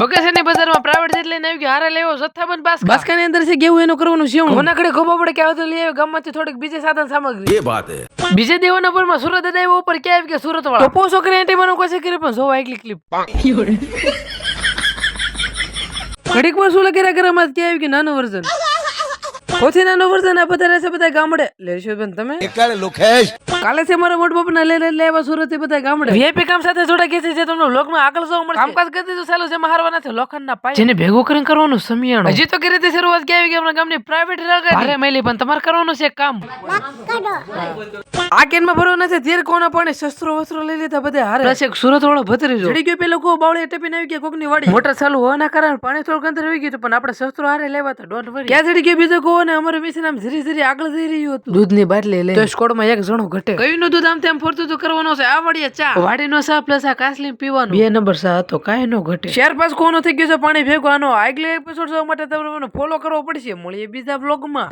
લોકેશનની બજારમાં private jet લઈને આવી ગયો હારે લેવો જથ્થાબંધ બાસ્કાની અંદર છે કેવું એનું કરવાનું છે કોનાકડે ખબર પડે કે આ તો લઈ આવ્યો ગામમાંથી થોડીક બીજી સાધન સામગ્રી ये बात है બીજે દેવાના પરમાં સુરત દાદા ઉપર કે આવી કે સુરત વાળા ટોપો છોકરી એન્ટી મને કોઈ કરે પણ જોવા એકલી ક્લિપ ઘડીક વાર શું લખેરા ઘરમાં કે આવી કે નાનું વર્ઝન કોથી નાનું વર્ઝન આ બધા રહેશે બધા ગામડે લેશો બેન તમે કાલે છે મારા મોટ બાપના લેવા સુરત થી બધા ગામડે વીઆઈપી કામ સાથે જોડા કે છે જે તમને લોકમાં આગળ જોવા મળશે કામકાજ કરી દીધું ચાલો છે મારવાના છે લોખંડના પાઇપ જેને ભેગો કરીને કરવાનું સમિયાણો હજી તો કરી હતી શરૂઆત કે આવી કે આપણા ગામની પ્રાઇવેટ રેલગાડી અરે મેલી પણ તમારે કરવાનું છે કામ આ કેનમાં ભરવા નથી ધીર કોના પાણી શસ્ત્રો વસ્ત્રો લઈ લીધા બધા હારે પછી સુરત વાળો ભતરી જો ચડી ગયો પેલો કો બાવળે ટેપીને આવી ગયા કોકની વાડી મોટર ચાલુ હોવાના કારણે પાણી થોડુંક અંદર આવી ગયું પણ આપણે શસ્ત્રો હારે લેવા હતા ડોન્ટ વરી ક્યાં ચડી ગયો બીજો કો ને અમારું મિશન આમ ધીરે ધીરે આગળ જઈ રહ્યું હતું દૂધની બાટલી લઈ તો સ્કોડમાં એક જણો ઘટે કયું નું દૂધ આમ તેમ ફરતું તો કરવાનો છે આ વાડીએ ચા વાડીનો ચા પ્લસ આ કાસલી પીવાનું 2 નંબર ચા હતો કાઈ નો ઘટે શેર પાસ કોનો થઈ ગયો છે પાણી ભેગો આનો આગલે એપિસોડ જોવા માટે તમને ફોલો કરવો પડશે મળીએ બીજા બ્લોગમાં